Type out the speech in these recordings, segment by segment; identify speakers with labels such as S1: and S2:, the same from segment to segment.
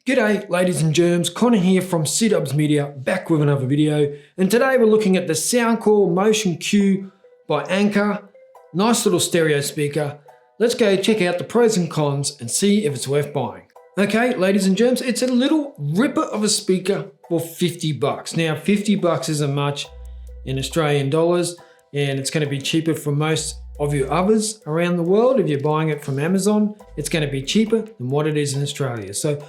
S1: G'day ladies and germs, Conor here from C-Dubs Media, back with another video, and today we're looking at the Soundcore Motion Q by Anker. Nice little stereo speaker. Let's go check out the pros and cons and see if it's worth buying. Okay ladies and germs, it's a little ripper of a speaker for 50 bucks. Now 50 bucks isn't much in Australian dollars, and it's going to be cheaper for most of you others around the world. If you're buying it from Amazon, it's going to be cheaper than what it is in Australia. So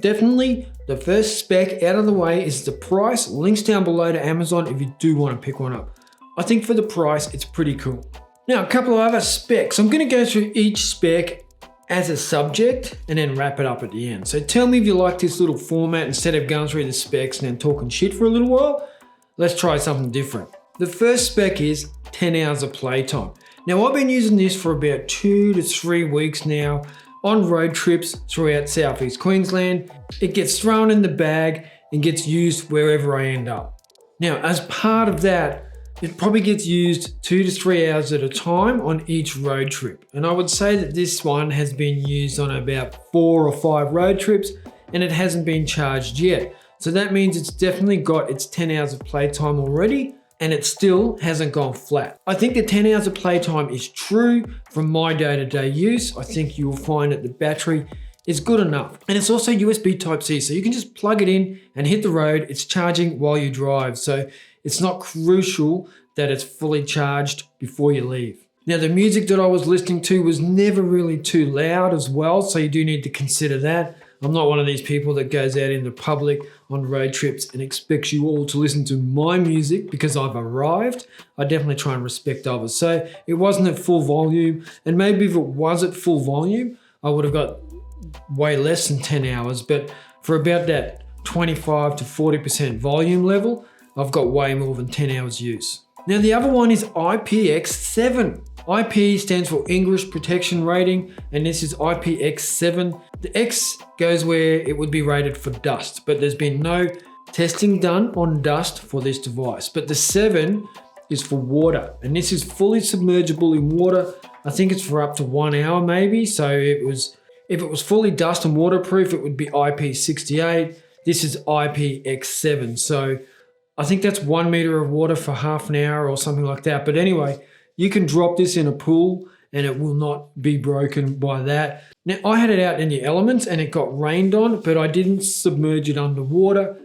S1: definitely the first spec out of the way is the price. Links down below to Amazon if you do want to pick one up. I think for the price, it's pretty cool. Now, a couple of other specs. I'm going to go through each spec as a subject and then wrap it up at the end. So tell me if you like this little format. Instead of going through the specs and then talking shit for a little while, let's try something different. The first spec is 10 hours of playtime. Now, I've been using this for about 2 to 3 weeks now on road trips throughout Southeast Queensland. It gets thrown in the bag and gets used wherever I end up. Now, as part of that, it probably gets used 2 to 3 hours at a time on each road trip. And I would say that this one has been used on about 4 or 5 road trips and it hasn't been charged yet. So that means it's definitely got its 10 hours of playtime already, and it still hasn't gone flat. I think the 10 hours of playtime is true from my day-to-day use. I think you will find that the battery is good enough. And it's also USB Type-C, so you can just plug it in and hit the road. It's charging while you drive, so it's not crucial that it's fully charged before you leave. Now, the music that I was listening to was never really too loud as well, so you do need to consider that. I'm not one of these people that goes out in the public on road trips and expects you all to listen to my music because I've arrived. I definitely try and respect others. So it wasn't at full volume, and maybe if it was at full volume, I would have got way less than 10 hours, but for about that 25 to 40% volume level, I've got way more than 10 hours use. Now the other one is IPX7. IP stands for English Protection Rating, and this is IPX7. The X goes where it would be rated for dust, but there's been no testing done on dust for this device. But the 7 is for water, and this is fully submergible in water. I think it's for up to 1 hour maybe. So if it was fully dust and waterproof, it would be IP68. This is IPX7. So I think that's 1 meter of water for half an hour or something like that. But anyway, you can drop this in a pool and it will not be broken by that. Now, I had it out in the elements and it got rained on, but I didn't submerge it underwater.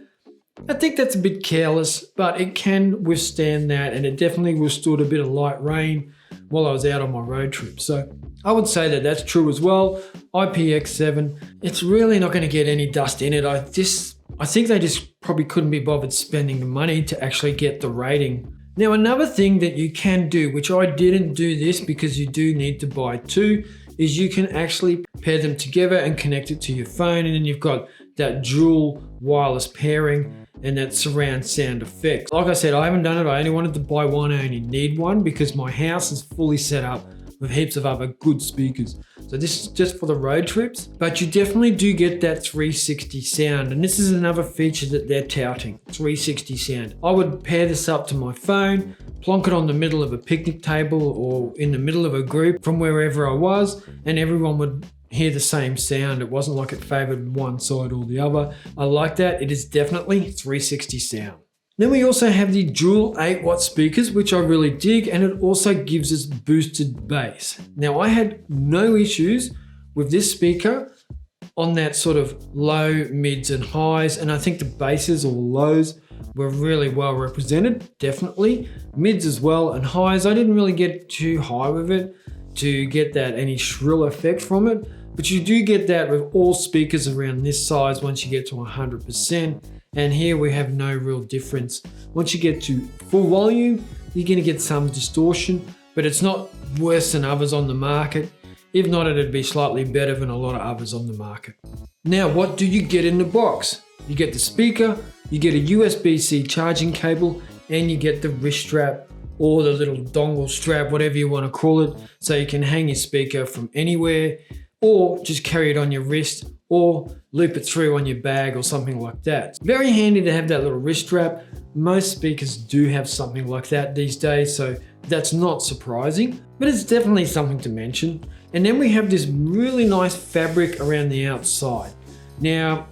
S1: I think that's a bit careless, but it can withstand that, and it definitely withstood a bit of light rain while I was out on my road trip. So I would say that that's true as well. IPX7, it's really not going to get any dust in it. I think they just probably couldn't be bothered spending the money to actually get the rating. Now, another thing that you can do, which I didn't do this because you do need to buy two, is you can actually pair them together and connect it to your phone, and then you've got that dual wireless pairing and that surround sound effect. Like I said, I haven't done it. I only wanted to buy one. I only need one because my house is fully set up with heaps of other good speakers. So this is just for the road trips, but you definitely do get that 360 sound. And this is another feature that they're touting, 360 sound. I would pair this up to my phone, plonk it on the middle of a picnic table or in the middle of a group from wherever I was, and everyone would hear the same sound. It wasn't like it favored one side or the other. I like that. It is definitely 360 sound. Then we also have the dual 8-watt speakers, which I really dig, and it also gives us boosted bass. Now, I had no issues with this speaker on that sort of low, mids and highs, and I think the basses or lows were really well represented, definitely. Mids as well, and highs, I didn't really get too high with it to get that any shrill effect from it, but you do get that with all speakers around this size once you get to 100%. And here we have no real difference. Once you get to full volume, you're gonna get some distortion, but it's not worse than others on the market. If not, it'd be slightly better than a lot of others on the market. Now, what do you get in the box? You get the speaker, you get a USB-C charging cable, and you get the wrist strap or the little dongle strap, whatever you wanna call it, so you can hang your speaker from anywhere or just carry it on your wrist or loop it through on your bag or something like that. It's very handy to have that little wrist strap. Most speakers do have something like that these days, so that's not surprising, but it's definitely something to mention. And then we have this really nice fabric around the outside. Now,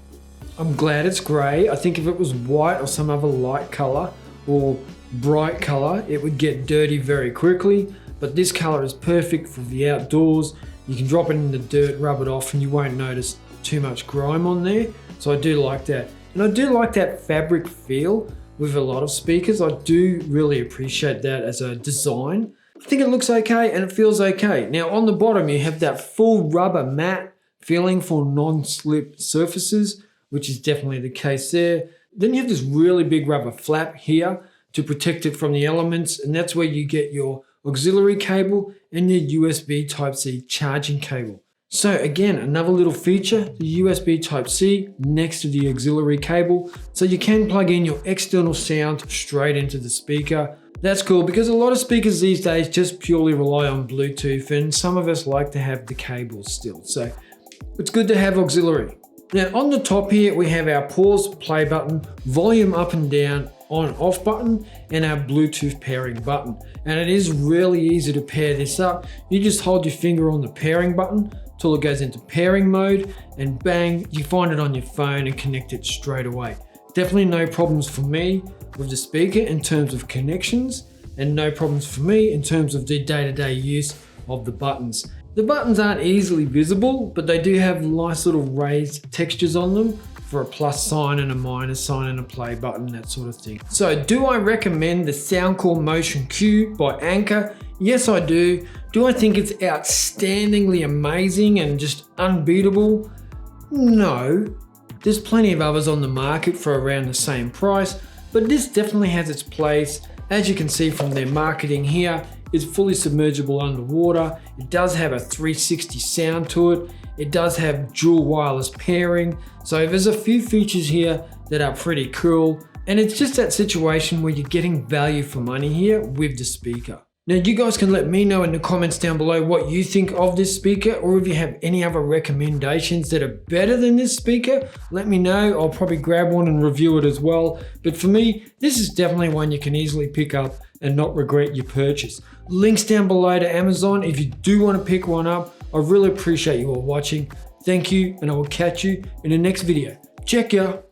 S1: I'm glad it's grey. I think if it was white or some other light colour or bright colour, it would get dirty very quickly. But this colour is perfect for the outdoors. You can drop it in the dirt, rub it off, and you won't notice too much grime on there. So I do like that. And I do like that fabric feel with a lot of speakers. I do really appreciate that as a design. I think it looks okay and it feels okay. Now on the bottom, you have that full rubber matte feeling for non-slip surfaces, which is definitely the case there. Then you have this really big rubber flap here to protect it from the elements, and that's where you get your auxiliary cable and your USB Type-C charging cable. So again, another little feature, the USB Type-C next to the auxiliary cable, so you can plug in your external sound straight into the speaker. That's cool because a lot of speakers these days just purely rely on Bluetooth, and some of us like to have the cables still. So it's good to have auxiliary. Now on the top here, we have our pause play button, volume up and down, on off button, and our Bluetooth pairing button. And it is really easy to pair this up. You just hold your finger on the pairing button till it goes into pairing mode, and bang, you find it on your phone and connect it straight away. Definitely no problems for me with the speaker in terms of connections, and no problems for me in terms of the day-to-day use of the buttons. The buttons aren't easily visible, but they do have nice little raised textures on them for a plus sign and a minus sign and a play button, that sort of thing. So do I recommend the Soundcore Motion Q by Anker? Yes, I do. Do I think it's outstandingly amazing and just unbeatable? No. There's plenty of others on the market for around the same price, but this definitely has its place. As you can see from their marketing here, it's fully submergible underwater. It does have a 360 sound to it. It does have dual wireless pairing. So there's a few features here that are pretty cool. And it's just that situation where you're getting value for money here with the speaker. Now you guys can let me know in the comments down below what you think of this speaker, or if you have any other recommendations that are better than this speaker, let me know. I'll probably grab one and review it as well. But for me, this is definitely one you can easily pick up and not regret your purchase. Links down below to Amazon if you do want to pick one up. I really appreciate you all watching. Thank you, and I will catch you in the next video. Check ya!